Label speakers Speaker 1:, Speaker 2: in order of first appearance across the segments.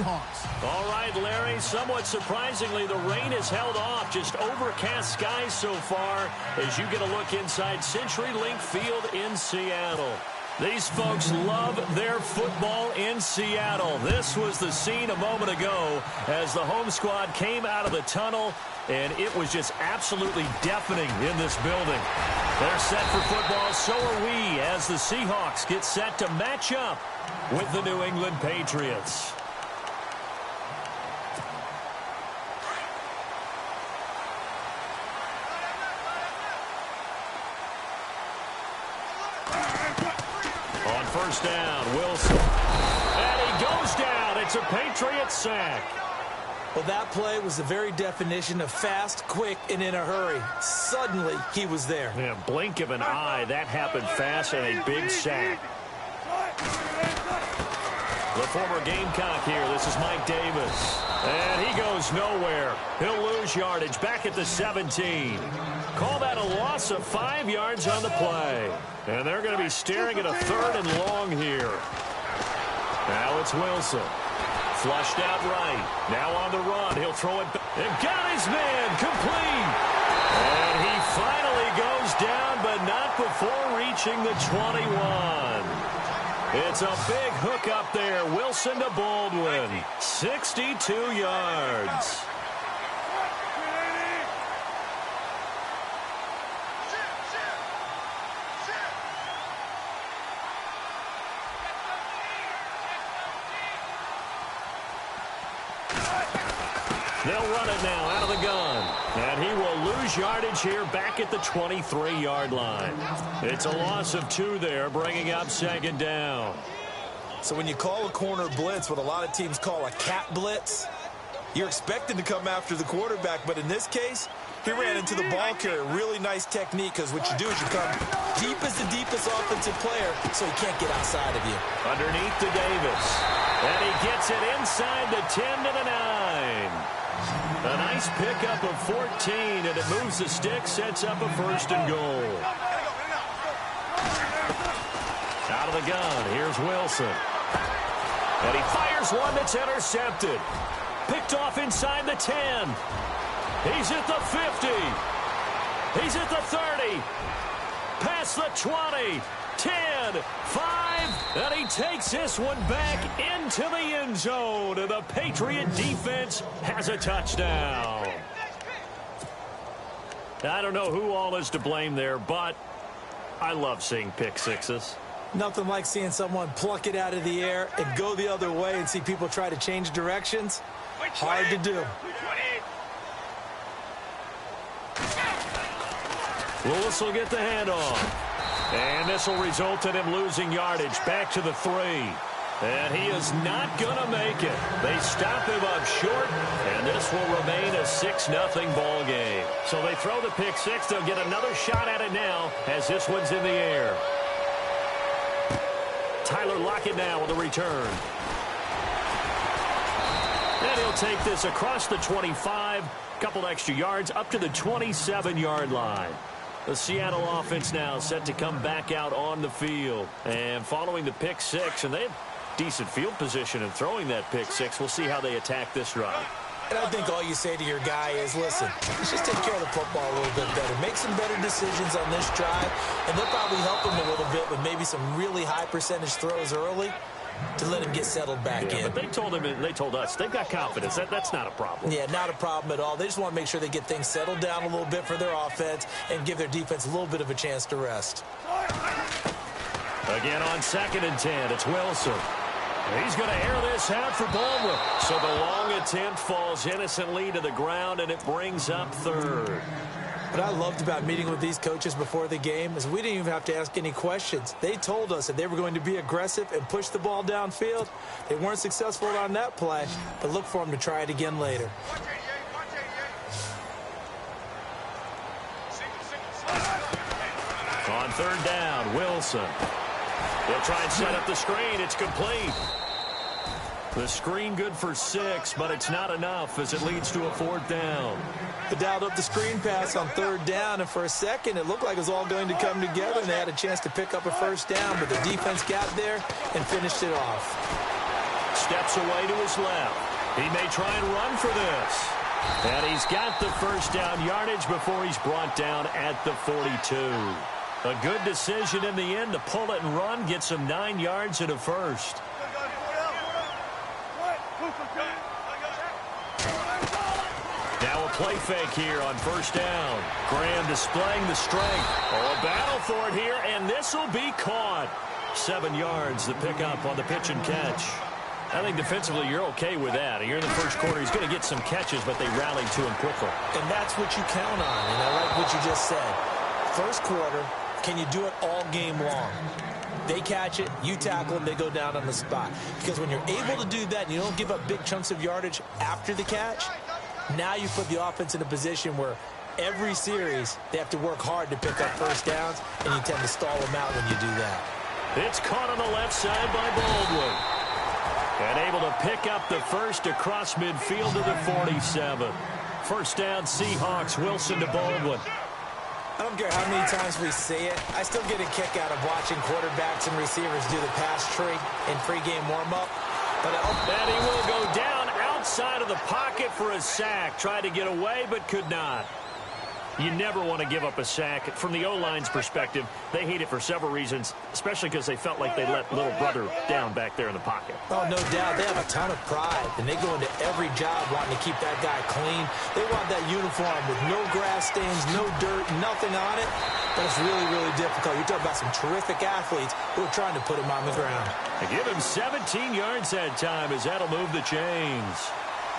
Speaker 1: Seahawks.
Speaker 2: All right, Larry, somewhat surprisingly, the rain has held off. Just overcast skies so far as you get a look inside CenturyLink Field in Seattle. These folks love their football in Seattle. This was the scene a moment ago as the home squad came out of the tunnel, and it was just absolutely deafening in this building. They're set for football, so are we, as the Seahawks get set to match up with the New England Patriots. On first down, Wilson. And he goes down. It's a Patriot sack.
Speaker 3: Well, that play was the very definition of fast, quick, and in a hurry. Suddenly, he was there.
Speaker 2: Yeah, blink of an eye. That happened fast and a big sack. The former Gamecock here. This is Mike Davis. And he goes nowhere. He'll lose yardage back at the 17. Call that a loss of 5 yards on the play. And they're going to be staring at a 3rd and long here. Now it's Wilson. Flushed out right. Now on the run. He'll throw it back. And got his man complete. And he finally goes down, but not before reaching the 21. It's a big hook up there. Wilson to Baldwin. 62 yards. They'll run it now out of the gun. And he will lose yardage here back at the 23-yard line. It's a loss of 2 there, bringing up 2nd down.
Speaker 3: So when you call a corner blitz, what a lot of teams call a cat blitz, you're expected to come after the quarterback. But in this case, he ran into the ball carrier. Really nice technique, because what you do is you come deep as the deepest offensive player so he can't get outside of you.
Speaker 2: Underneath to Davis. And he gets it inside the 10 to the 9. A nice pickup of 14, and it moves the stick, sets up a 1st and goal. Out of the gun, here's Wilson. And he fires one that's intercepted. Picked off inside the 10. He's at the 50. He's at the 30. Past the 20. 10, 5, and he takes this one back into the end zone, and the Patriot defense has a touchdown. I don't know who all is to blame there, but I love seeing pick sixes.
Speaker 3: Nothing like seeing someone pluck it out of the air and go the other way and see people try to change directions. Hard to do.
Speaker 2: Lewis will get the handoff. And this will result in him losing yardage back to the 3. And he is not going to make it. They stop him up short, and this will remain a 6-0 ball game. So they throw the pick six. They'll get another shot at it now as this one's in the air. Tyler Lockett now with a return. And he'll take this across the 25, couple extra yards up to the 27-yard line. The Seattle offense now set to come back out on the field. And following the pick six, and they have decent field position in throwing that pick six. We'll see how they attack this drive.
Speaker 3: And I think all you say to your guy is, listen, let's just take care of the football a little bit better. Make some better decisions on this drive, and they'll probably help him a little bit with maybe some really high percentage throws early to let him get settled back in.
Speaker 2: But they told him, and they told us, they've got confidence. That's not a problem.
Speaker 3: Yeah, not a problem at all. They just want to make sure they get things settled down a little bit for their offense and give their defense a little bit of a chance to rest.
Speaker 2: Again on 2nd and 10, it's Wilson. He's going to air this out for Baldwin. So the long attempt falls innocently to the ground, and it brings up 3rd.
Speaker 3: What I loved about meeting with these coaches before the game is we didn't even have to ask any questions. They told us that they were going to be aggressive and push the ball downfield. They weren't successful on that play, but look for them to try it again later.
Speaker 2: On 3rd down, Wilson. They'll try and set up the screen. It's complete. The screen good for 6, but it's not enough as it leads to a 4th down.
Speaker 3: They dialed up the screen pass on 3rd down, and for a second it looked like it was all going to come together, and they had a chance to pick up a 1st down, but the defense got there and finished it off.
Speaker 2: steps away to his left. He may try and run for this. And he's got the first down yardage before he's brought down at the 42. A good decision in the end to pull it and run, gets him 9 yards and a first. Now a play fake here on first down. Graham displaying the strength. Oh, a battle for it here, and this will be caught. 7 yards the pickup on the pitch and catch. I think defensively you're okay with that. Here in the first quarter, he's going to get some catches, but they rallied to him quickly.
Speaker 3: And that's what you count on, and I like what you just said. First quarter, can you do it all game long? They catch it, you tackle them, they go down on the spot. Because when you're able to do that and you don't give up big chunks of yardage after the catch, now you put the offense in a position where every series they have to work hard to pick up first downs, and you tend to stall them out when you do that.
Speaker 2: It's caught on the left side by Baldwin. And able to pick up the first across midfield to the 47. First down, Seahawks. Wilson to Baldwin.
Speaker 3: I don't care how many times we see it. I still get a kick out of watching quarterbacks and receivers do the pass tree in pregame warm-up.
Speaker 2: And he will go down outside of the pocket for a sack. Tried to get away, but could not. You never want to give up a sack. From the O-line's perspective, they hate it for several reasons, especially because they felt like they let little brother down back there in the pocket.
Speaker 3: Oh, no doubt. They have a ton of pride, and they go into every job wanting to keep that guy clean. They want that uniform with no grass stains, no dirt, nothing on it. But it's really, really difficult. You're talking about some terrific athletes who are trying to put him on the ground.
Speaker 2: They give him 17 yards that time as that'll move the chains.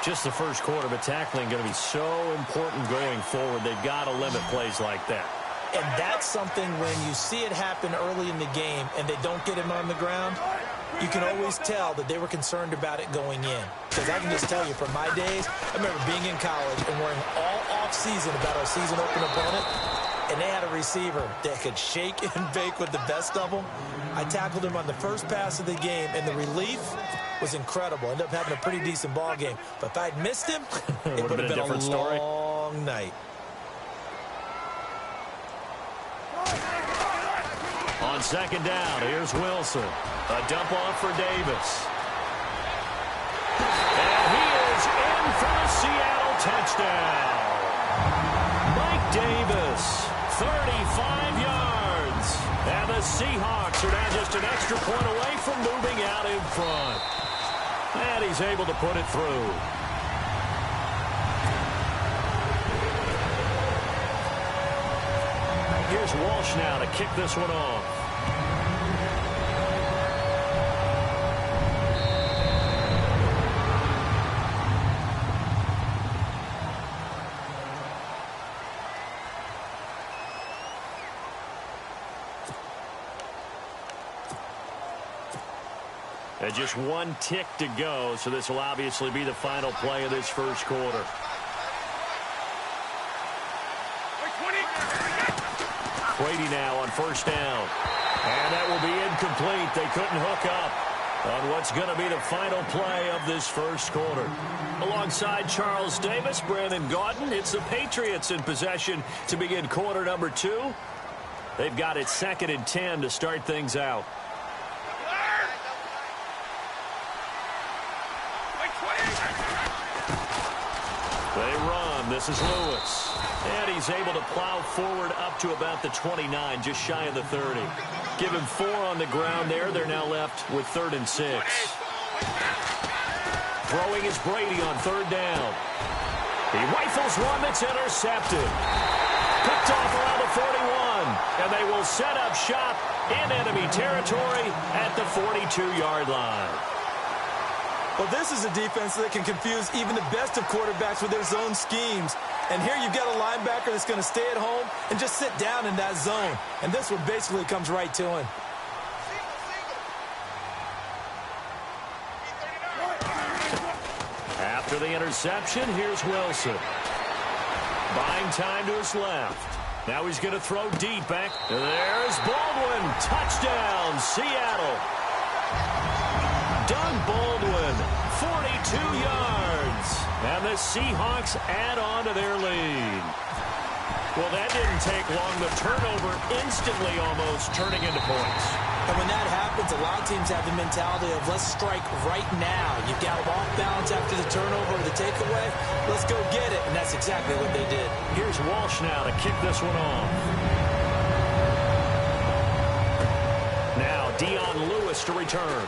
Speaker 2: Just the first quarter, but tackling going to be so important going forward. They've got to limit plays like that.
Speaker 3: And that's something when you see it happen early in the game and they don't get him on the ground, you can always tell that they were concerned about it going in. Because I can just tell you from my days, I remember being in college and worrying all off-season about our season open opponent, and they had a receiver that could shake and bake with the best of them. I tackled him on the first pass of the game, and the relief was incredible. Ended up having a pretty decent ball game. But if I'd missed him, it would have been a long night.
Speaker 2: On second down, here's Wilson. A dump off for Davis. And he is in for the Seattle touchdown. Mike Davis, 35 yards. And the Seahawks are now just an extra point away from moving out in front. And he's able to put it through. Here's Walsh now to kick this one off. And just one tick to go, so this will obviously be the final play of this first quarter. Brady now on first down. And that will be incomplete. They couldn't hook up on what's going to be the final play of this first quarter. Alongside Charles Davis, Brandon Gaudin, it's the Patriots in possession to begin quarter number 2. They've got it 2nd and 10 to start things out. They run. This is Lewis. And he's able to plow forward up to about the 29, just shy of the 30. Give him 4 on the ground there. They're now left with 3rd and 6. Throwing is Brady on 3rd down. He rifles one that's intercepted. Picked off around the 41. And they will set up shop in enemy territory at the 42-yard line.
Speaker 3: Well, this is a defense that can confuse even the best of quarterbacks with their zone schemes. And here you've got a linebacker that's going to stay at home and just sit down in that zone. And this one basically comes right to him.
Speaker 2: After the interception, here's Wilson. Buying time to his left. Now he's going to throw deep back. There's Baldwin. Touchdown, Seattle. Doug Baldwin, 42 yards. And the Seahawks add on to their lead. Well, that didn't take long. The turnover instantly almost turning into points.
Speaker 3: And when that happens, a lot of teams have the mentality of let's strike right now. You've got them off balance after the turnover or the takeaway. Let's go get it. And that's exactly what they did.
Speaker 2: Here's Walsh now to kick this one off. Now Dion Lewis to return.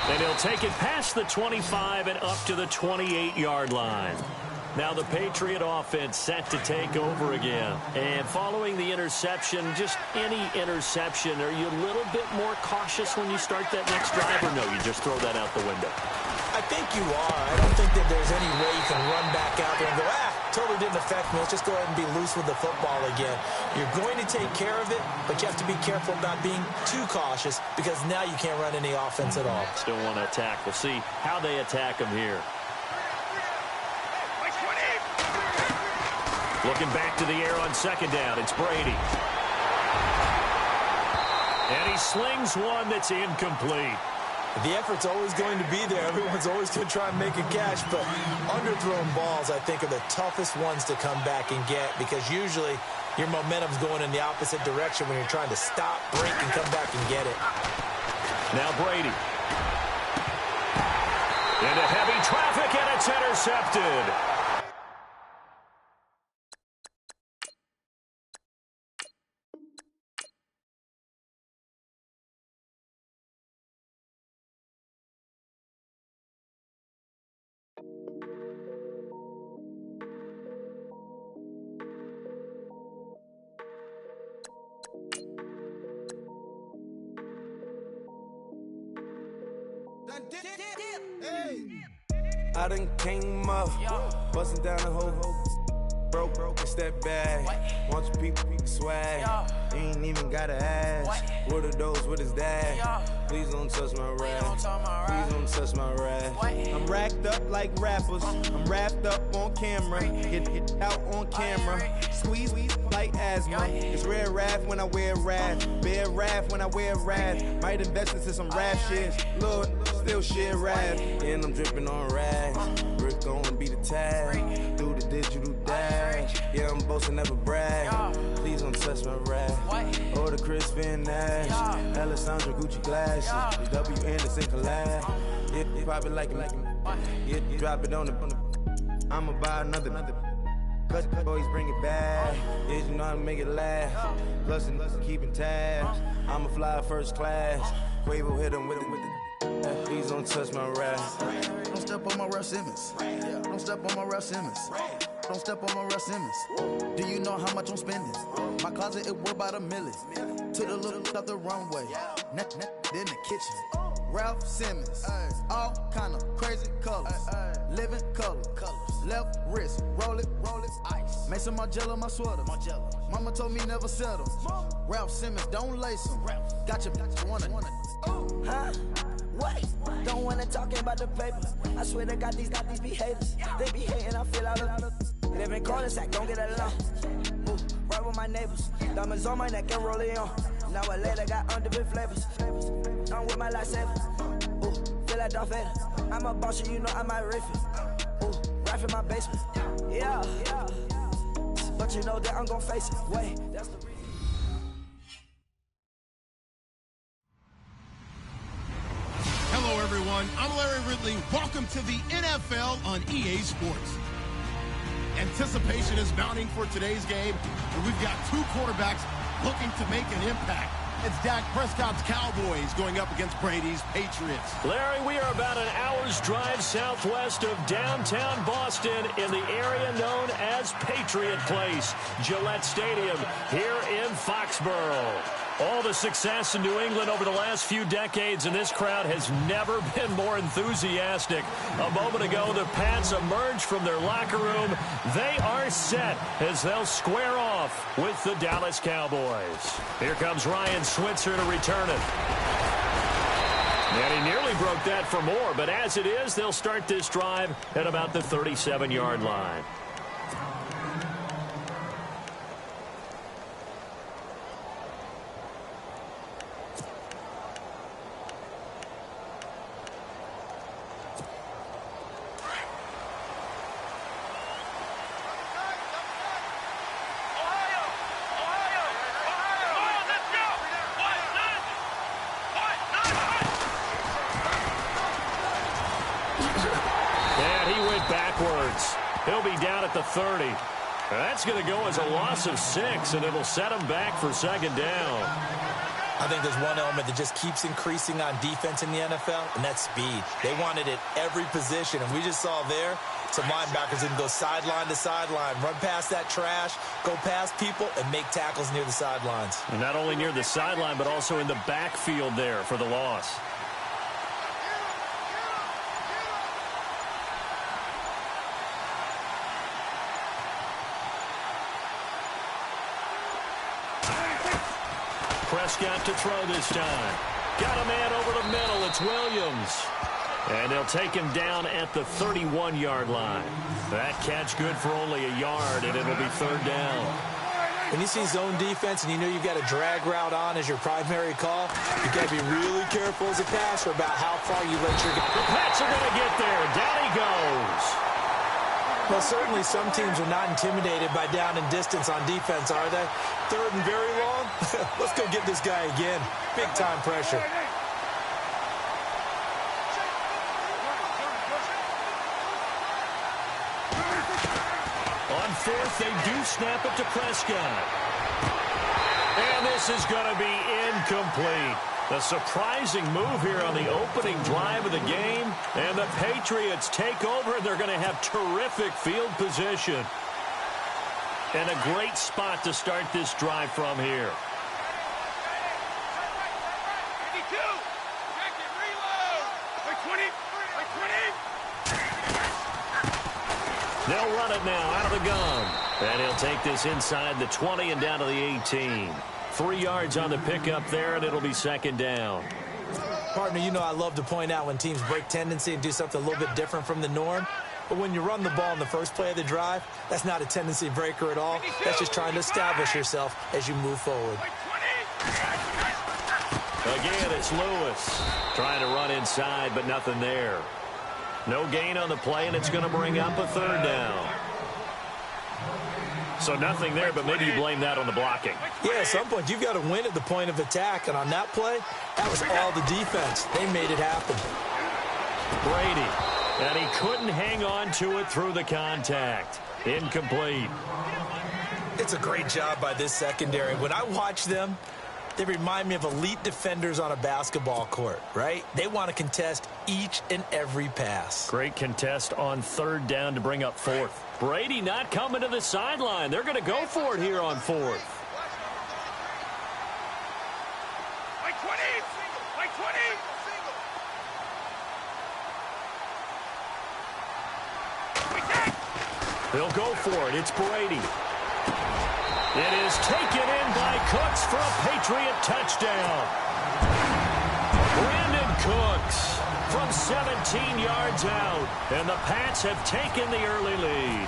Speaker 2: And he'll take it past the 25 and up to the 28-yard line. Now the Patriot offense set to take over again. And following the interception, just any interception, are you a little bit more cautious when you start that next drive, or no, you just throw that out the window?
Speaker 3: I think you are. I don't think that there's any way you can run back out there and go, totally didn't affect me. Let's just go ahead and be loose with the football again. You're going to take care of it, but you have to be careful about being too cautious because now you can't run any offense at all.
Speaker 2: Still want to attack. We'll see how they attack him here. Looking back to the air on second down. It's Brady. And he slings one that's incomplete.
Speaker 3: The effort's always going to be there. Everyone's always going to try and make a catch, but underthrown balls, I think, are the toughest ones to come back and get because usually your momentum's going in the opposite direction when you're trying to stop, break, and come back and get it.
Speaker 2: Now Brady. Into heavy traffic, and it's intercepted.
Speaker 1: I done came up, busting down the whole broke and step back. Want your people swag, ain't even gotta ask. What are those, what is that? Please don't touch my rap, please don't touch my rap. I'm racked up like rappers, I'm wrapped up on camera. Get out on camera, squeeze like asthma. It's rare wrath when I wear wrath, bare wrath when I wear wrath. Might invest into some rap shit, Lord, still shit rap. And I'm dripping on rags, Rick gonna be the tag. Do the digital dash, yeah, I'm boasting, never brag. Please don't touch my rap, or the Chris Finn Nash, Alessandra Gucci glasses, it's W Anderson collab. Yeah, you pop it like it, yeah, you drop it on the. I'ma buy another. Cut boys bring it back. Yeah, you know how to make it laugh. Plus and keeping tabs. I'ma fly first class. Quavo hit him with the. Please don't touch my rap.
Speaker 4: Don't step on my Ralph Simmons. Don't step on my Ralph Simmons. Don't step on my Ralph Simmons. Do you know how much I'm spending? My closet, it worth about $1 million. To the little of the runway. In the kitchen. Ralph Simmons. All kind of crazy colors. Living color. Left wrist. Roll it. Ice. Mason Margiela, my sweater. Mama told me never settle. Ralph Simmons, don't lace him. Got your wanna.
Speaker 5: Huh? What? Don't wanna talking about the papers. I swear to God, these be haters. They be hating, I feel out of. Live in cul-de-sac, don't get along. Ooh, right with my neighbors. Diamonds on my neck and roll it on. Now I later got underbit flavors. I'm with my lifesaver. Ooh, feel like Darth Vader. I'm a boss, you know I might riff it. Ooh, right in my basement. Yeah. But you know that I'm gon' face it. Wait, that's the reason.
Speaker 6: Hello, everyone. I'm Larry Ridley. Welcome to the NFL on EA Sports. Anticipation is mounting for today's game, and we've got two quarterbacks looking to make an impact. It's Dak Prescott's Cowboys going up against Brady's Patriots.
Speaker 2: Larry, we are about an hour's drive southwest of downtown Boston in the area known as Patriot Place, Gillette Stadium here in Foxborough. All the success in New England over the last few decades, and this crowd has never been more enthusiastic. A moment ago, the Pats emerged from their locker room. They are set as they'll square off with the Dallas Cowboys. Here comes Ryan Switzer to return it. And he nearly broke that for more, but as it is, they'll start this drive at about the 37-yard line. backwards. He'll be down at the 30. That's going to go as a loss of 6, and it'll set him back for second down.
Speaker 3: I think there's one element that just keeps increasing on defense in the NFL, and that's speed. They want it at every position, and we just saw there some linebackers that can go sideline to sideline, run past that trash, go past people, and make tackles near the sidelines.
Speaker 2: And not only near the sideline, but also in the backfield there for the loss. Prescott to throw this time. Got a man over the middle. It's Williams. And they'll take him down at the 31-yard line. That catch good for only a yard, and it'll be third down.
Speaker 3: When you see zone defense and you know you've got a drag route on as your primary call, you've got to be really careful as a passer about how far you let your guy.
Speaker 2: The Pats are going to get there. Down he goes.
Speaker 3: Well, certainly some teams are not intimidated by down and distance on defense, are they? Third and very long? Let's go get this guy again. Big-time pressure.
Speaker 2: On fourth, they do snap it to Prescott. And this is going to be incomplete. A surprising move here on the opening drive of the game. And the Patriots take over, and they're going to have terrific field position. And a great spot to start this drive from here. They'll run it now out of the gun. And he'll take this inside the 20 and down to the 18. 3 yards on the pickup there, and it'll be second down.
Speaker 3: Partner, you know I love to point out when teams break tendency and do something a little bit different from the norm. But when you run the ball in the first play of the drive, that's not a tendency breaker at all. That's just trying to establish yourself as you move forward.
Speaker 2: Again, it's Lewis trying to run inside, but nothing there. No gain on the play, and it's going to bring up a third down. So nothing there, but maybe you blame that on the blocking.
Speaker 3: Yeah, at some point, you've got to win at the point of attack. And on that play, that was all the defense. They made it happen.
Speaker 2: Brady, and he couldn't hang on to it through the contact. Incomplete.
Speaker 3: It's a great job by this secondary. When I watch them, they remind me of elite defenders on a basketball court, right? They want to contest each and every pass.
Speaker 2: Great contest on third down to bring up fourth. Brady not coming to the sideline. They're going to go for it here on fourth. They'll go for it. It's Brady. It is taken in by Cooks for a Patriot touchdown. Brandon Cooks from 17 yards out. And the Pats have taken the early lead.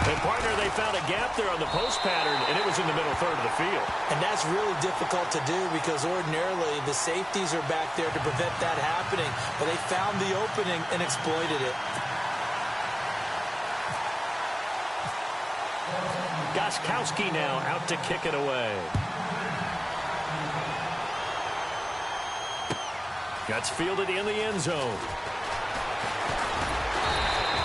Speaker 2: And, partner, they found a gap there on the post pattern, and it was in the middle third of the field.
Speaker 3: And that's really difficult to do because ordinarily the safeties are back there to prevent that happening. But they found the opening and exploited it.
Speaker 2: Gostkowski now out to kick it away. That's fielded in the end zone.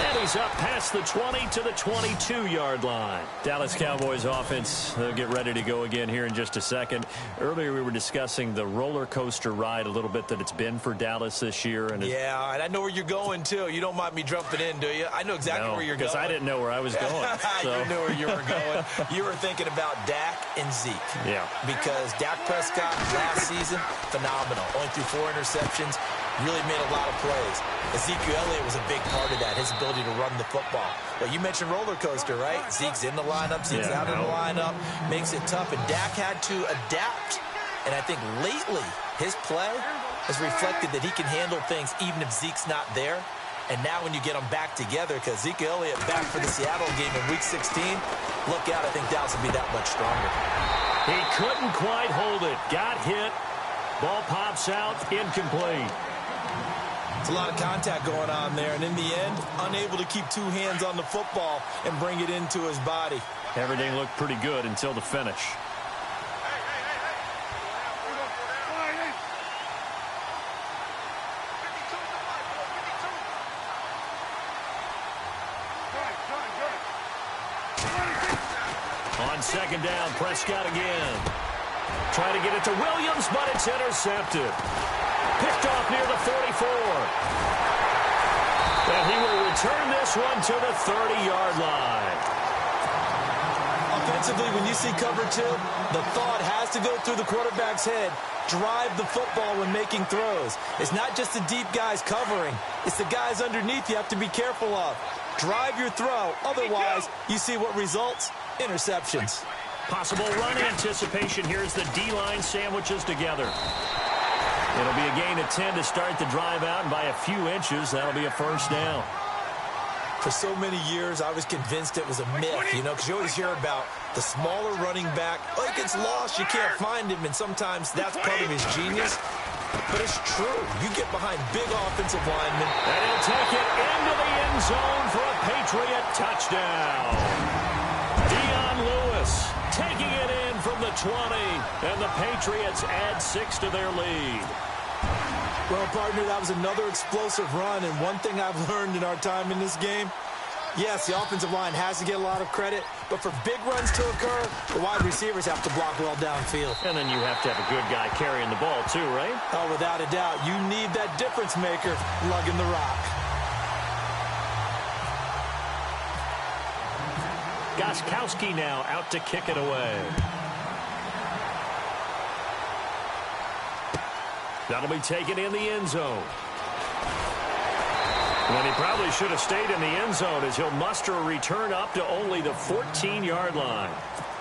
Speaker 2: And he's up past the 20 to the 22-yard line. Dallas Cowboys offense, they'll get ready to go again here in just a second. Earlier we were discussing the roller coaster ride a little bit that it's been for Dallas this year. And
Speaker 3: yeah, and I know where you're going, too. You don't mind me jumping in, do you? I know exactly where you're going.
Speaker 2: Because I didn't know where I was going. So.
Speaker 3: You knew where you were going. You were thinking about Dak and Zeke.
Speaker 2: Yeah.
Speaker 3: Because Dak Prescott last season, phenomenal. Only threw 4 interceptions. Really made a lot of plays. Ezekiel Elliott was a big part of that, his ability to run the football. But you mentioned roller coaster, right? Zeke's in the lineup, Zeke's out of the lineup, makes it tough. And Dak had to adapt. And I think lately his play has reflected that he can handle things even if Zeke's not there. And now when you get them back together, because Ezekiel Elliott back for the Seattle game in Week 16, look out, I think Dallas will be that much stronger.
Speaker 2: He couldn't quite hold it. Got hit. Ball pops out. Incomplete.
Speaker 3: It's a lot of contact going on there, and in the end, unable to keep 2 hands on the football and bring it into his body.
Speaker 2: Everything looked pretty good until the finish. on second down. Prescott again. Trying to get it to Williams, but it's intercepted. Picked off near the 44. And he will return this one to the 30-yard line.
Speaker 3: Offensively, when you see cover two, the thought has to go through the quarterback's head. Drive the football when making throws. It's not just the deep guys covering. It's the guys underneath you have to be careful of. Drive your throw. Otherwise, you see what results? Interceptions.
Speaker 2: Possible run anticipation here as the D-line sandwiches together. It'll be a gain of 10 to start the drive out, and by a few inches, that'll be a first down.
Speaker 3: For so many years, I was convinced it was a myth, because you always hear about the smaller running back. Oh, he gets lost, you can't find him, and sometimes that's part of his genius. But it's true. You get behind big offensive linemen.
Speaker 2: And he'll take it into the end zone for a Patriot touchdown. Dion Lewis taking it in from the 20, and the Patriots add 6 to their lead.
Speaker 3: Well, partner, that was another explosive run, and one thing I've learned in our time in this game, yes, the offensive line has to get a lot of credit, but for big runs to occur, the wide receivers have to block well downfield.
Speaker 2: And then you have to have a good guy carrying the ball too, right?
Speaker 3: Oh, without a doubt. You need that difference maker lugging the rock.
Speaker 2: Gostkowski now out to kick it away. That'll be taken in the end zone. And he probably should have stayed in the end zone as he'll muster a return up to only the 14-yard line.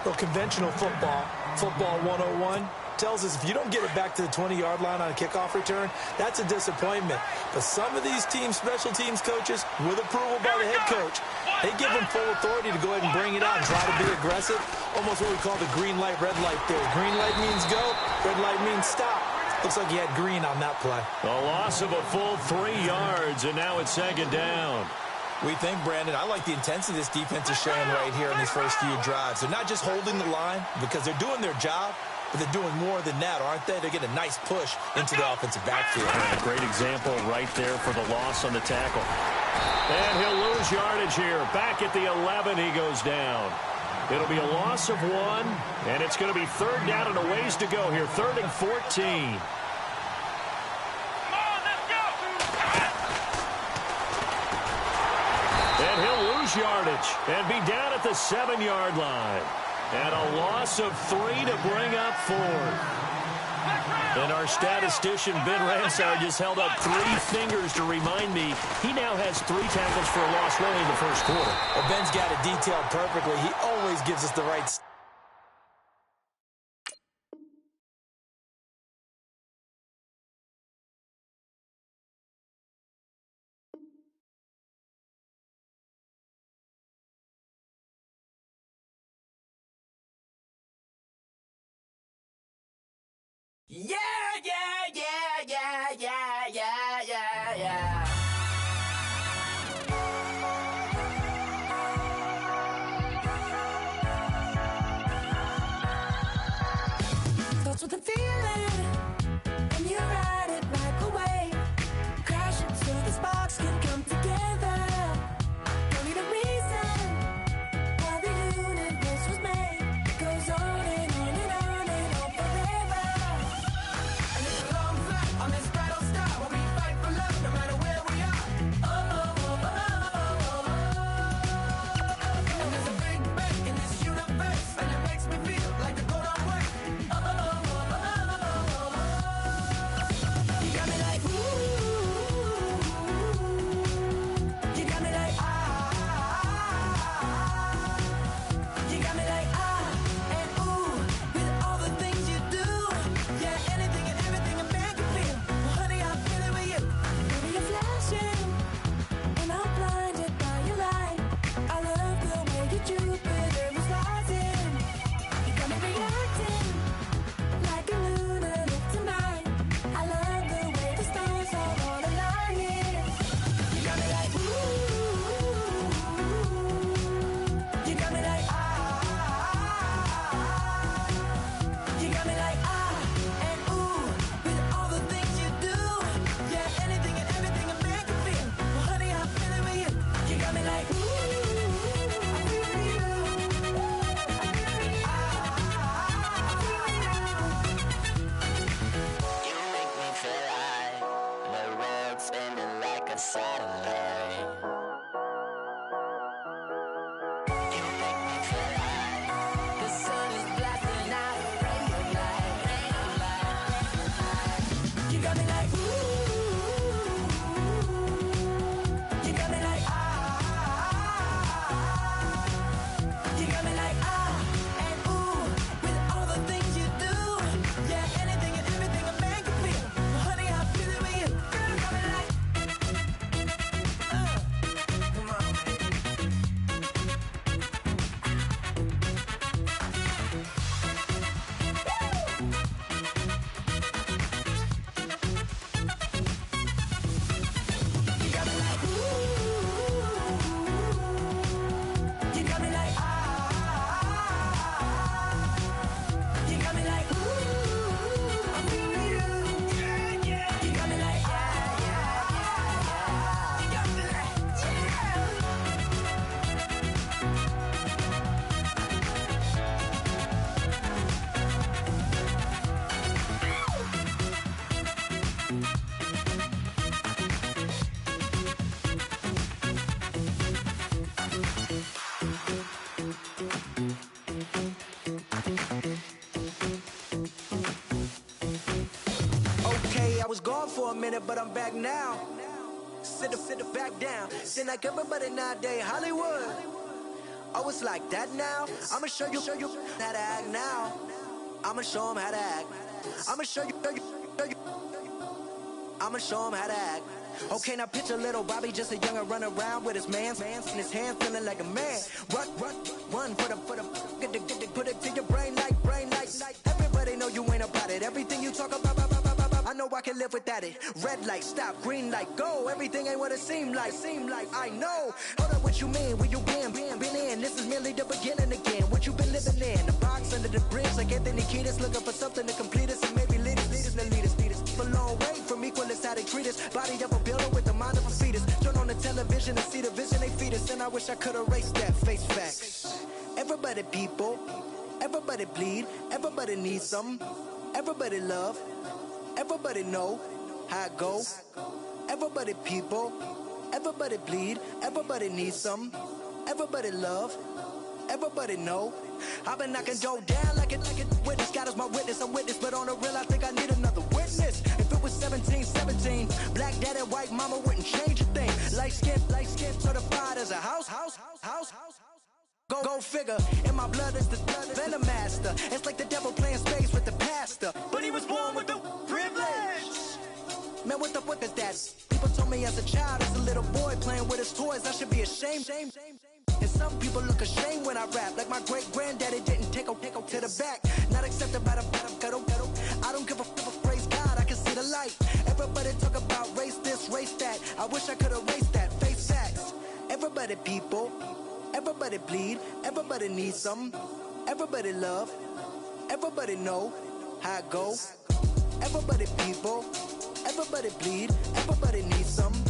Speaker 3: Well, conventional football 101, tells us if you don't get it back to the 20-yard line on a kickoff return, that's a disappointment. But some of these teams, special teams coaches, with approval by the head coach, they give them full authority to go ahead and bring it out and try to be aggressive. Almost what we call the green light, red light theory. Green light means go, red light means stop. Looks like he had green on that play.
Speaker 2: A loss of a full 3 yards, and now it's second down.
Speaker 3: We think, Brandon, I like the intensity this defense is showing right here in these first few drives. They're not just holding the line because they're doing their job, but they're doing more than that, aren't they? They're getting a nice push into the offensive backfield.
Speaker 2: And a great example right there for the loss on the tackle. And he'll lose yardage here. Back at the 11, he goes down. It'll be a loss of 1, and it's going to be third down and a ways to go here. 3rd and 14. And he'll lose yardage and be down at the 7-yard line. And a loss of 3 to bring up 4th. And our statistician, Ben Ransauer, just held up 3 fingers to remind me he now has 3 tackles for a loss only in the first quarter.
Speaker 3: Well, Ben's got it detailed perfectly. He always gives us the right...
Speaker 5: Yeah, yeah, yeah, yeah, yeah, yeah, yeah, yeah. Starts with a feeling, and you ride it like a wave. Crash it so the sparks can come together. Don't need a reason why the universe was made. It goes on and on and on and on forever.
Speaker 7: Saturday. You make me feel like the sun is blasting out a rainbow light, You got me like ooh, you got me like ah, you got me like ah and ooh with all the things you do. Yeah, anything and everything a man can feel. Honey, I feel it with you. Girl, you got me like come on, you got me like ooh, you got me like ah, you got me like ooh, I'm feeling you, yeah, yeah. You got me like yeah, yeah, yeah, you got me like okay, I was gone for a minute, but I'm back now. Sit back down. Seem like everybody nowadays Hollywood. Oh, it's like that now. I'ma show you how to act now. I'ma show 'em how to act. I'ma show you. I'ma show 'em how to act. Okay, now picture little Bobby, just a youngin' run around with his mans in his hand, feeling like a man. Run for the put it to your brain like. Everybody know you ain't about it. Everything you talk about, I know I can live without it. Red light, stop, green light, go. Everything ain't what it seem like. I know. Hold up, what you mean? Where you been in? This is merely the beginning again. What you been living in? The box under the bridge, like Anthony Kiedis, looking for something to complete us and maybe lead us. A long way from equalists, how they treat us. Body of a builder with the mind of a fetus. Turn on the television and see the vision they feed us. And I wish I could erase that. Face facts. Everybody people, everybody bleed, everybody needs something. Everybody love, everybody know how it go. Everybody people, everybody bleed, everybody needs something. Everybody love, everybody know. I've been knocking dough down like it witness. God is my witness, I'm witness, but on the real I think I need another witness. If it was 17, black dad and white mama wouldn't change a thing. Light skin certified as a house. Go figure, in my blood is the venom master. It's like the devil playing space with the pastor, but he was born with the privilege. Man, what the fuck is that? People told me as a child, as a little boy playing with his toys, I should be ashamed. And some people look ashamed when I rap, like my great granddaddy didn't take a to the back. Not accepted by the ghetto. I don't give a praise God, I can see the light. Everybody talk about race this, race that. I wish I could erase that. Face facts. Everybody people, everybody bleed, everybody needs something. Everybody love, everybody know how it go. Everybody people, everybody bleed, everybody needs something.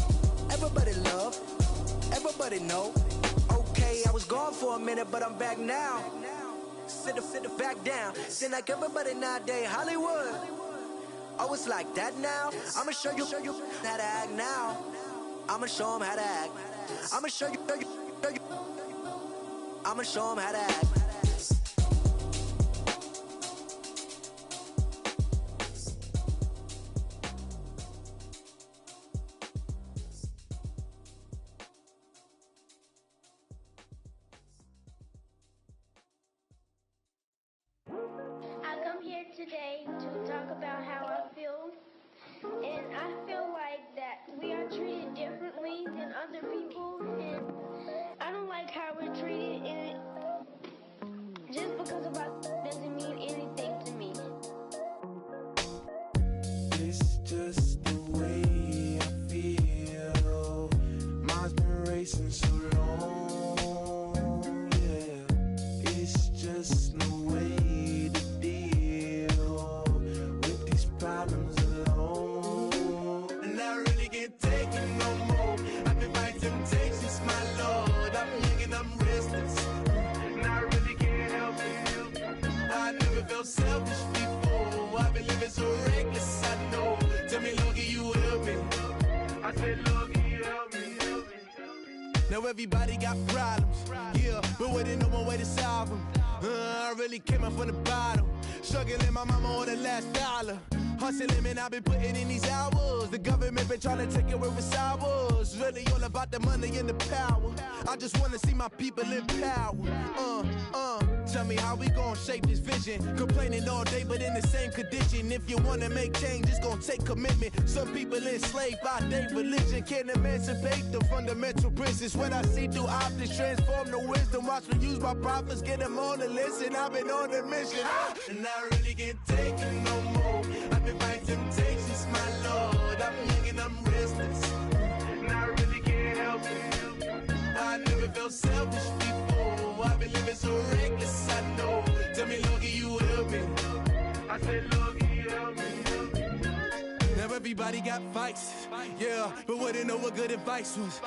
Speaker 7: Everybody love, everybody know. Okay, I was gone for a minute, but I'm back now. Sit back down. Seem like everybody nowadays Hollywood. Oh, it's like that now. I'ma show you how to act now. I'ma show 'em how to act. I'ma show you. I'ma show 'em how to act.
Speaker 8: I come here today to talk about how I feel, and I feel like that we are treated differently than other people, and I don't like how we're treated, and just because of us doesn't mean anything to me.
Speaker 1: It's just the way I feel. Mine's been racing so long, yeah. It's just no way to deal with these problems alone. And I really can't take it no more. I've been fighting temptations, my Lord. I'm young and I'm restless, and I really can't help it. I never felt selfish before. I've been living so reckless, I know. Tell me, Lord, can you help me? I said, Lord, can you help me? Now everybody got problems, yeah, but waiting no one way to solve them. I really came up from the bottom, struggling my mama on the last dollar. Hustling, man, I've been putting in these hours. The government been trying to take away with ours. Really all about the money and the power. I just want to see my people in power. Tell me how we gon' shape this vision. Complaining all day, but in the same condition. If you wanna make change, it's gon' take commitment. Some people enslaved by their religion can't emancipate the fundamental principles. When I see through optics, transform the wisdom. Watch me use my prophets, get them on the listen. I've been on a mission, and I really can't take it no more. I've been fighting temptations, my Lord. I'm young and I'm restless, and I really can't help it. I never felt selfish before. I've been living so reckless, I know. Tell me, Lord, can you help me? I said, Lord, can you help me? Now everybody got fights, yeah, but wouldn't know what good advice was.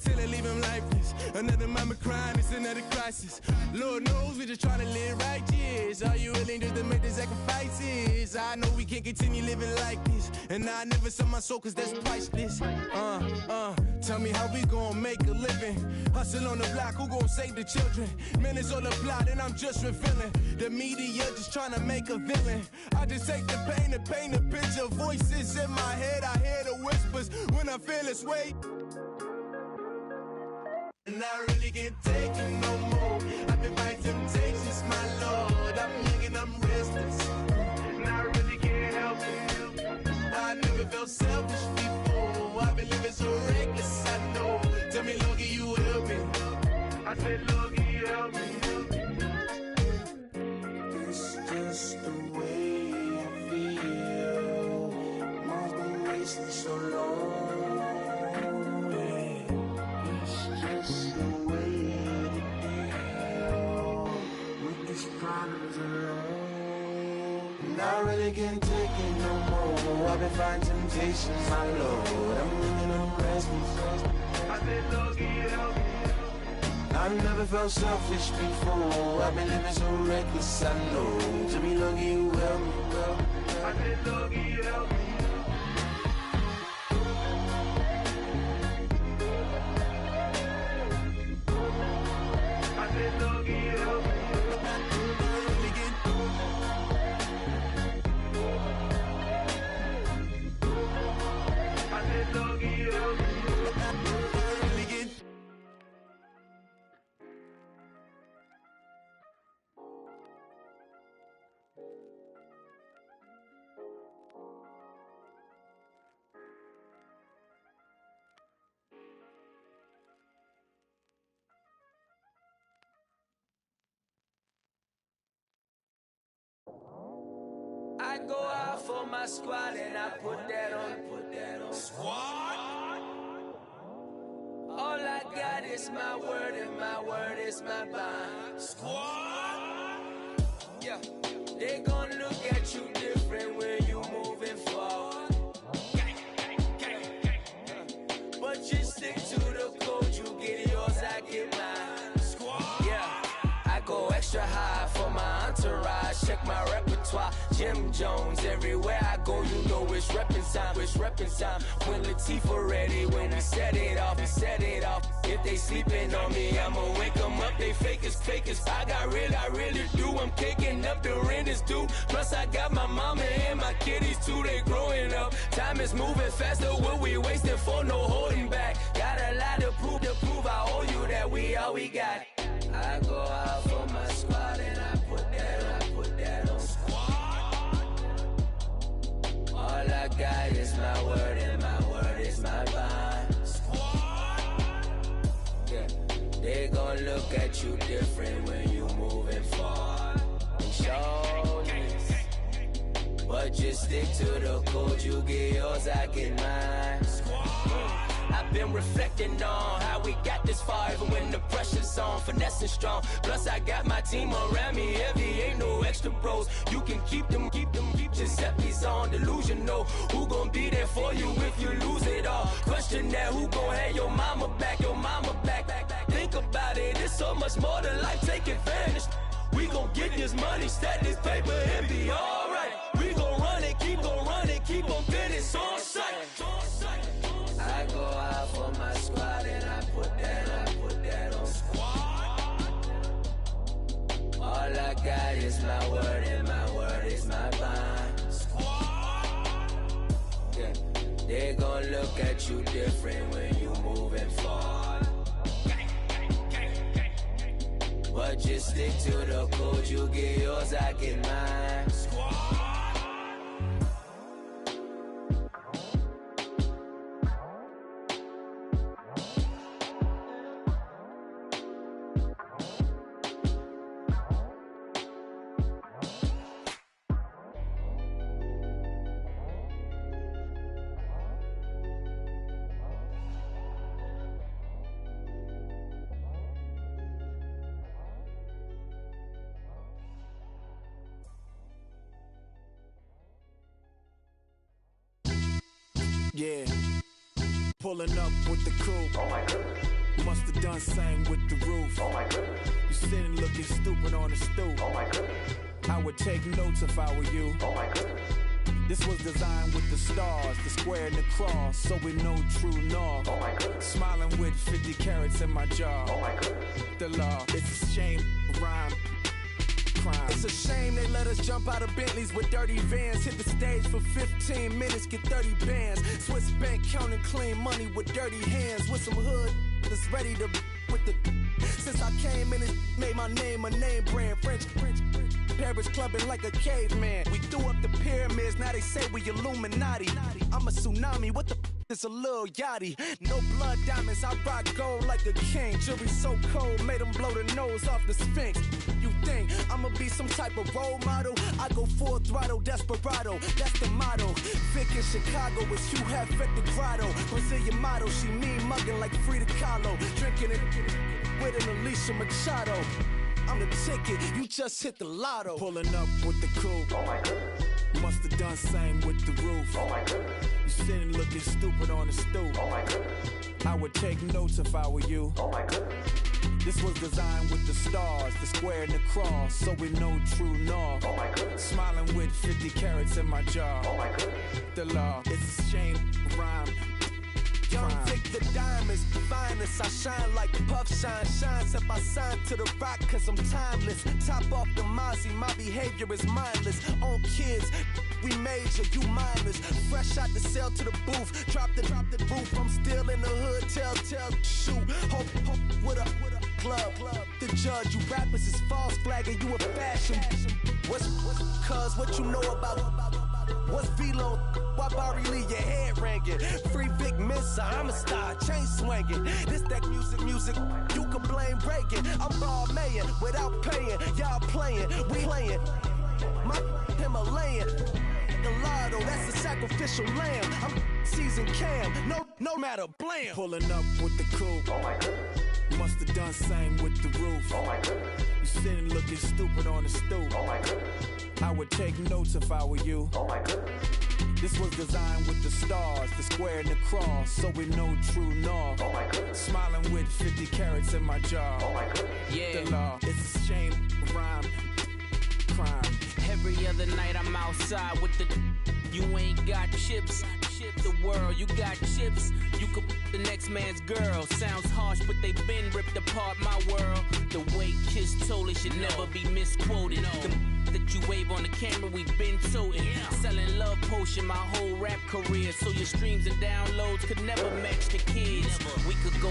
Speaker 1: Till they leave him lifeless. Another mama crying, it's another crisis. Lord knows we just trying to live righteous. Are you willing just to make the sacrifices? I know we can't continue living like this, and I never sell my soul cause that's priceless. Tell me how we gon' make a living. Hustle on the block, who gon' save the children? Man, it's all a plot and I'm just revealing. The media just trying to make a villain. I just take the pain and paint a picture. Voices in my head, I hear the whispers when I feel this way. And I really can't take it no more. I've been fighting temptations, my Lord. I'm young and I'm restless, and I really can't help it. I never felt selfish before. I've been living so reckless, I know. Tell me, Lord, can you help me? I said, Lord, can you help me? It's just the way I feel. Mom's been wasting so long. I really can't take it no more. I've been fighting temptations, my Lord. I'm living on restless. I said, Lord, can you help me? I've never felt selfish before. I've been living so reckless, I know. To me, Lord, can you help me? I said, Lord, can you help me? I said, Lord, can you help me?
Speaker 5: I go out for my squad and I put that on squad. All I got is my word and my word is my bond. Squad. Yeah, they gon' look at you different when you moving forward. But you stick to the code, you get yours, I get mine. Squad. Yeah, I go extra high for my entourage. Check my repertoire. Jim Jones, everywhere I go, you know it's reppin' time, it's reppin' time. When Latifah ready, when we set it off, we set it off. If they sleeping on me, I'ma wake them up, they fakers. I really do, I'm kicking up, the rent is due. Plus I got my mama and my kiddies too, they growing up. Time is moving faster, what we wasting for, no holding back. Got a lot to prove, I owe you that we all we got. I go out for my squad and I put that on squad. All I got is my word and my word is my bond. Squad. Yeah, they gon' look at you different when you moving forward. Show this, but just stick to the code. You get yours, I get mine. I've been reflecting on how we got this far, even when the pressure's on, finessing strong. Plus I got my team around me heavy, ain't no extra bros. You can keep them. Giuseppe's on delusional. Who gon' be there for you if you lose it all? Question that, who gon' have your mama back? Think about it, it's so much more than life, take advantage. We gon' get this money, stack this paper, and be alright. We gon' run it, keep on getting on sight. I go out for my squad and I put
Speaker 9: when you moving forward. But just stick to the code, you get yours, I get mine.
Speaker 10: Yeah, pulling up with the coupe. Oh my goodness. Must have done same with the roof. Oh my goodness. You sitting looking stupid on the stoop. Oh my goodness. I would take notes if I were you. Oh my goodness. This was designed with the stars, the square and the cross, so we know true north. Oh my goodness. Smiling with 50 carats in my jaw. Oh my goodness. The law, it's a shame, rhyme. Crime.
Speaker 11: It's a shame they let us jump out of Bentleys with dirty vans. Hit the stage for 15 minutes, get 30 bands. Swiss bank counting clean money with dirty hands. With some hood that's ready to with the. Since I came in, it made my name a name brand. French. Paris clubbing like a caveman. We threw up the pyramids, now they say we Illuminati. I'm a tsunami, what the is a little yachty. No blood diamonds, I rock gold like a king. Jewelry so cold, made them blow the nose off the Sphinx. You think I'ma be some type of role model? I go full throttle, desperado, that's the motto. Vic in Chicago is Hugh Hef at the grotto. Brazilian model, she mean mugging like Frida Kahlo. Drinking it with an Alicia Machado. I'm the ticket, you just hit the lotto.
Speaker 10: Pulling up with the coupe. Oh my goodness. Must have done same with the roof. Oh my goodness. You sitting looking stupid on the stoop. Oh my goodness. I would take notes if I were you. Oh my goodness. This was designed with the stars, the square and the cross, so we know true north. Oh my goodness. Smiling with 50 carats in my jaw. Oh my goodness. The law, it's a shame, rhyme.
Speaker 11: Young Vic the diamonds, finest. I shine like Puff Shine shines. If I sign to the rock, cause I'm timeless. Top off the Mozzie, my behavior is mindless. On kids, we major, you mindless. Fresh out the cell to the booth. Drop the roof, I'm still in the hood. Tell, shoot. Hope with a club. The judge, you rappers is false flagging, you a fashion. What's cuz, what you know about? What's Velo? Why Barry Lee, your head ringing? Free Vic Mensa, I'm a star, chain swinging. This that music, you can blame Reagan. I'm Balmain without paying, y'all playing, we playing. My Himalayan, the lotto, that's a sacrificial lamb. I'm season cam, no matter, blam.
Speaker 10: Pulling up with the coupe. Oh my goodness. Must have done same with the roof. Oh my goodness. You sitting looking stupid on the stoop. Oh my goodness. I would take notes if I were you. Oh my goodness. This was designed with the stars, the square and the cross, so we know true north. Oh my goodness. Smiling with 50 carats in my jaw. Oh my goodness.
Speaker 12: Yeah.
Speaker 10: The law, it's a shame, rhyme, crime.
Speaker 12: Every other night I'm outside with the. You ain't got chips. The world, you got chips. You could the next man's girl. Sounds harsh, but they been ripped apart my world. The way Kiss told it should never be misquoted. The that you wave on the camera, we've been toting. Selling love potion my whole rap career, so your streams and downloads could never match the kids. We could go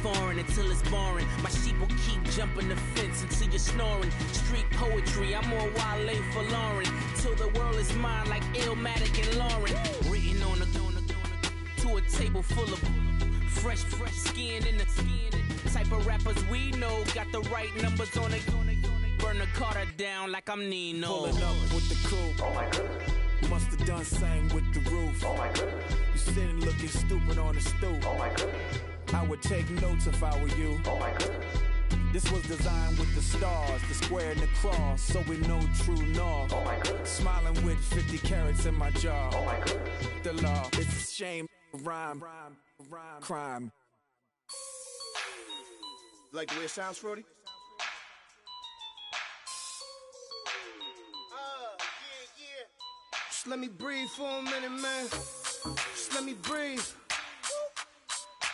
Speaker 12: foreign until it's boring. My sheep will keep jumping the fence until you're snoring. Street poetry, I'm more Wale for Lauren. Till the world is mine like Illmatic and Lauren. Written on to a table full of fresh skin in the type of rappers we know. Got the right numbers on it. Burn the Carter down like I'm Nino.
Speaker 10: Pulling up with the coupe. Oh my goodness. Must have done same with the roof. Oh my goodness. You sitting looking stupid on the stoop. Oh my goodness. I would take notes if I were you. Oh my goodness. This was designed with the stars, the square and the cross, so we know true north. Oh my goodness. Smiling with 50 carats in my jaw. Oh my goodness. The law, it's a shame, rhyme, crime.
Speaker 13: Like the way it sounds, Frody? Just let me breathe for a minute, man. Just let me breathe.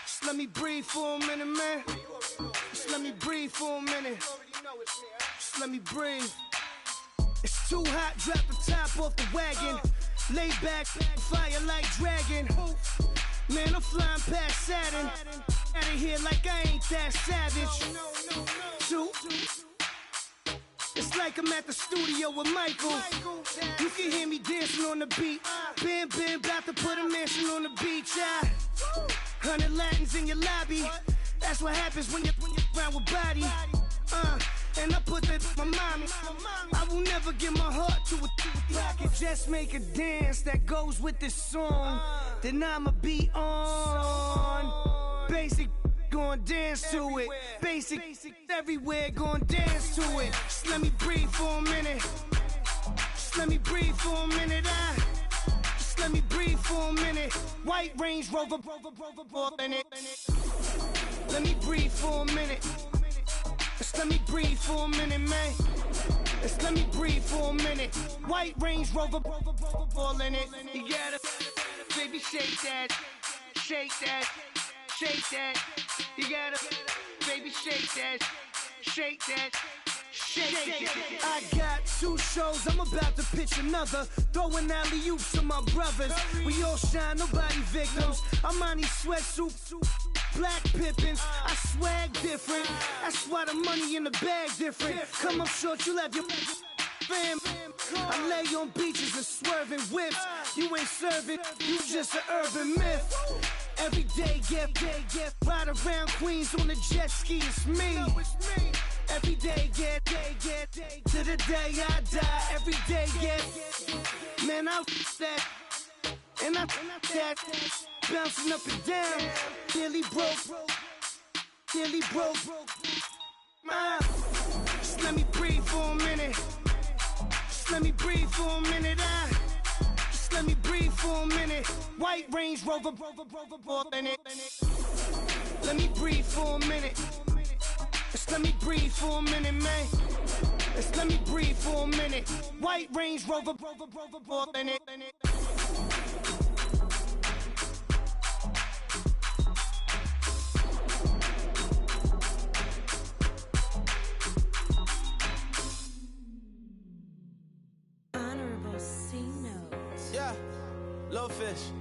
Speaker 13: Just let me breathe for a minute, man. Just let me breathe for a minute. Just let me breathe. It's too hot, drop the top off the wagon. Lay back, fire like dragon. Man, I'm flying past Saturn. Out of here like I ain't that savage. Two. It's like I'm at the studio with Michael. You can hear me dancing on the beat. Bam, bam, about to put a mansion on the beach. 100 Latins in your lobby. That's what happens when you're around with body. And I put that in my mommy. I will never give my heart to a I can just make a dance that goes with this song. Then I'ma be on. Basic, gon' dance to it. Basic, everywhere, gon' dance to it. Just let me breathe for a minute. Just let me breathe for a minute. Just let me breathe for a minute. White Range Rover, in it. Let me breathe for a minute. Just let me breathe for a minute, man. Just let me breathe for a minute. White Range Rover, ball in it. You gotta, baby, shake that, shake that, shake that. You gotta, baby, shake that, shake that. Shake. I got 2 shows, I'm about to pitch another. Throwing alley-oops to my brothers. We all shine, nobody victims. I'm on these sweatsuits, black Pippins. I swag different. That's why the money in the bag different. Come up short, you have your fam. I lay on beaches and swerving whips. You ain't serving, you just an urban myth. Every day, get ride around Queens on the jet ski. It's me. Every day, get to the day I die. Every day, get man, I that and I that bouncing up and down. Nearly broke. Just let me breathe for a minute. Just let me breathe for a minute. Just let me breathe for a minute. White Range Rover, in it. Let me breathe for a minute. Just let me breathe for a minute, man. Just let me breathe for a minute. White Range Rover, in it.
Speaker 14: Honorable C notes.
Speaker 11: Yeah, low fish.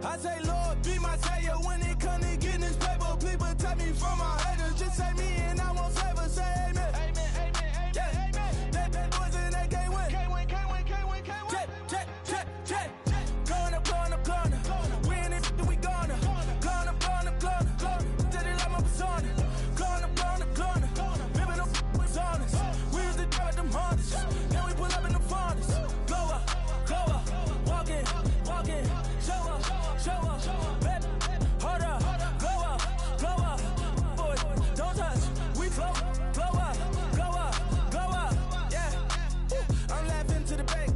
Speaker 11: I say, Lord, be my savior when it comes to getting this paper. Please protect me from my haters. Just say me and I won't favor. Say amen. Amen. Yeah. Amen. They boys and they can't win. Can't win. Check. Going up. Win it, we gonna. Going up. Did it like my persona. Going up. Ripping up was honest. We used to drive at them Hondas. Then we pull up in the Fondas. Glow up. Walking. Show up. Bet. Hold up. Glow up. Boy, don't touch. We flow. Glow up. Yeah. I'm laughing to the bank.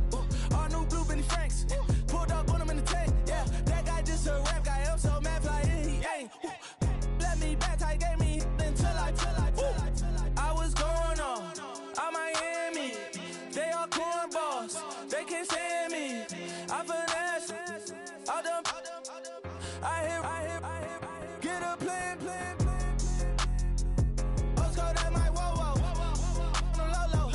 Speaker 11: All new blue Benny Franks. Pulled up on him in the tank. Yeah. That guy just a rap guy. I'm so mad fly in. He ain't. Let me back. Tight gave me until I was going on. I'm Miami. They all cornballs. They can't stand me. I finesse. All them. I hear. Get a plan. Postcode at my whoa. Low.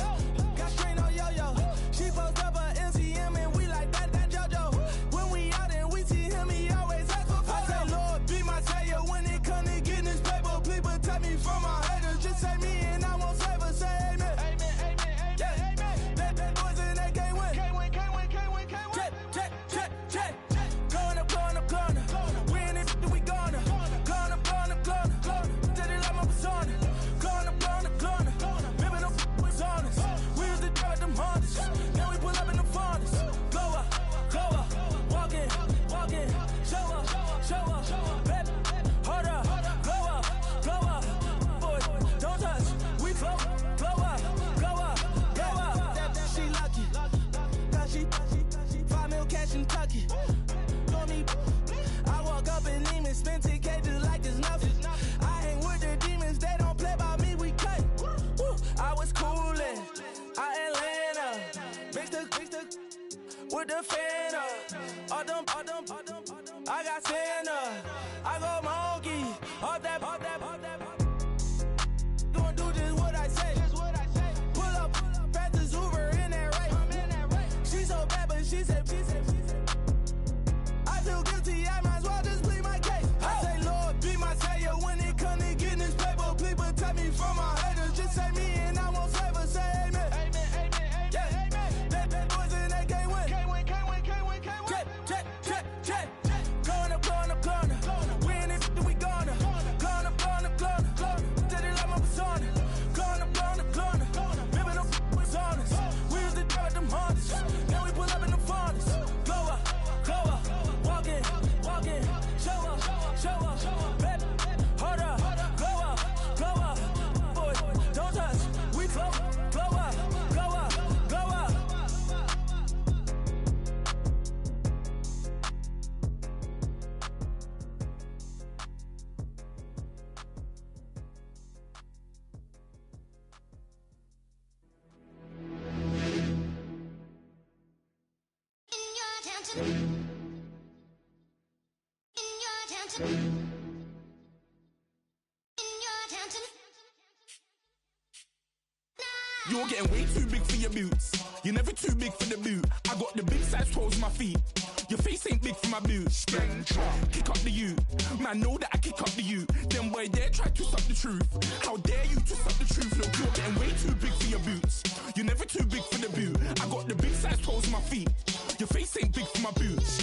Speaker 11: Got strain on yo. She post up a MCM and we like that JoJo. When we out and we see him, he always asks for photo. I say, Lord, be my savior when it comes to getting this paper. Please protect me from my haters. Just say me and I won't favor. Say amen. Yeah. They boys and they can't win. Check. Going up. Win it, we gonna. Going up. Did it like my persona. Going up. Ripping up was honest. We used to drive them Hondas. Now we pull up in the Fondas. Glow up. Walking. Show up. Bet. Hold up. Glow up. Boy, don't touch. We flow. Glow up. She lucky. Cause she 5 mil cash in Tucky. Told me I walk up in demons, spend 10K just like it's nothing. I hang with the demons, they don't play by me, we cut. I was coolin', Atlanta, mixed with the Fanta. All them, I got Santa, I go monkey, all that. Gonna do just what I say. Pull up, fast as Uber in that race. She so bad, but she said, I feel
Speaker 15: You're getting way too big for your boots. You're never too big for the boot. I got the big size toes on my feet. Your face ain't big for my boots. Kick up the you. Man, know that I kick up the you. Them boy there try to suck the truth. How dare you to suck the truth? Look, you're getting way too big for your boots. You're never too big for the boot. I got the big size toes on my feet. Your face ain't big for my boots.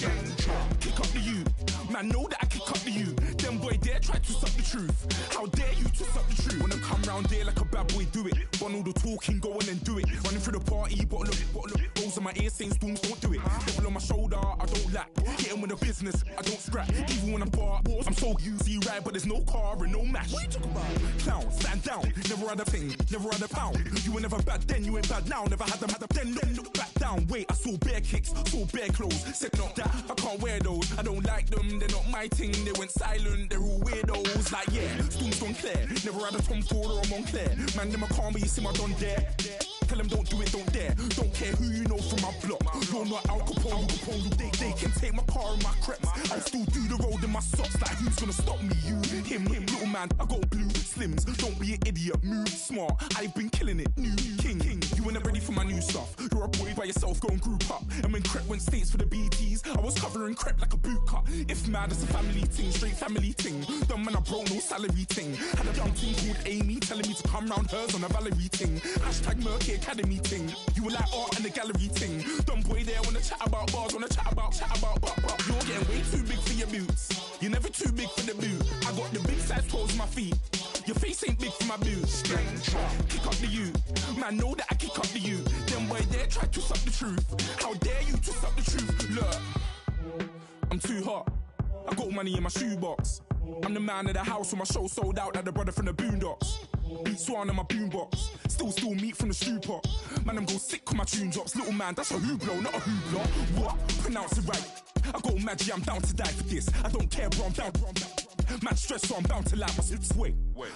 Speaker 15: Kick up the you. Man, know that I kick up the you. Them boy there try to suck the truth. How dare you to suck the truth? Wanna come round there like a bad boy, do it. Want all the talking, go on and do it. Running through the party, bottle up. Rolls in my ear saying storms, don't do it. Devil on my shoulder, I don't lack. Hitting with the business, I don't scrap. Even when I'm bar, I'm so easy right, but there's no car and no match. What you talking about? Clown, stand down. Never had a thing, never had a pound. You were never bad then, you ain't bad now. Never had them, then look back down. Wait, I saw bare kicks, saw bare clothes. Said not that, I can't wear those. I don't like them, they're not my thing. They went silent, they're all weirdos. Like yeah, storms gone clear. Never had a Tom Ford or a Montclair. Man, them I can't be, you see my done there. Tell them don't do it, don't dare. Don't care who you know from my block. You're not Al Capone, they can take my car and my creps. I'll still do the road in my socks. Like who's gonna stop me? You, him, little man. I got blue slims. Don't be an idiot, move smart. I've been killing it, new king. You were never ready for my new stuff. You're a boy by yourself, go and group up. And when Crep went states for the BTs, I was covering Crep like a boot cut. If mad, it's a family ting, straight family ting. Dumb man, I broke no salary ting. Had a young ting called Amy telling me to come round hers on a Valerie ting. Hashtag Murky Academy ting. You were like art and the gallery ting. Dumb boy there wanna chat about bars, wanna chat about but you're getting way too big for your boots. You're never too big for the boot. I got the big size toes on my feet. Your face ain't big for my boots. Kick up the you. Man, know that I kick up the you. Them boy there try to suck the truth. How dare you to suck the truth? Look, I'm too hot. I got money in my shoebox. I'm the man of the house when my show sold out like the brother from the Boondocks. Beat Swan on my boombox. Still meat from the stew pot. Man, I'm go sick when my tune drops. Little man, that's a hooplo, not a hoopla. What? Pronounce it right. I go Maggie, I'm down to die for this. I don't care, bro, I'm down. Man stressed, so I'm bound to lie my slips. Wait,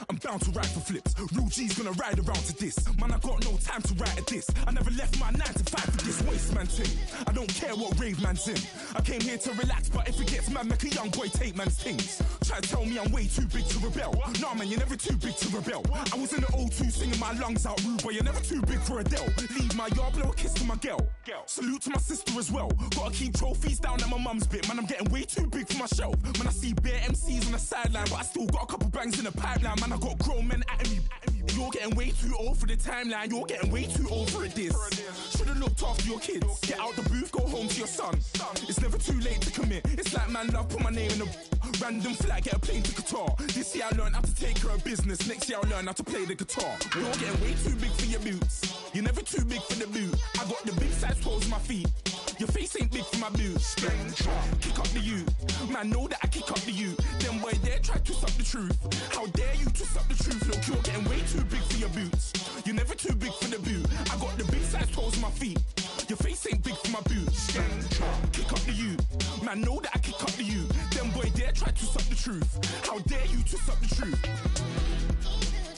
Speaker 15: I'm bound to ride for flips. Real G's gonna ride around to this. Man, I got no time to write at this. I never left my 9 to 5 for this waste man thing. I don't care what rave man's in. I came here to relax, but if it gets mad, make a young boy take man's things. Try to tell me I'm way too big to rebel. Nah, man, you're never too big to rebel. I was in the O2 singing my lungs out rude, but you're never too big for Adele. Leave my yard, blow a kiss to my girl. Salute to my sister as well. Gotta keep trophies down at my mum's bit. Man, I'm getting way too big for my shelf. Man, I see bare MCs on the sideline, but I still got a couple bangs in the pipeline. Man, I got grown men at me. You're getting way too old for the timeline. You're getting way too old for a diss. Should've looked after your kids. Get out the booth, go home to your son. It's never too late to commit. It's like man love, put my name in a random flat, get a plane to Qatar. This year I learned how to take care of business. Next year I'll learn how to play the guitar. You're getting way too big for your boots. You're never too big for the boot. I got the big size toes on my feet. Your face ain't big for my boots. Kick up the you. Man, know that I kick up the you. Them boy there try to suck the truth. How dare you to suck the truth? Look, you're getting way too big for your boots. You're never too big for the boot. I got the big size toes on my feet. Your face ain't big for my boots. Kick up the you. Man, know that I kick up the you. Them boy there try to suck the truth. How dare you to suck the truth?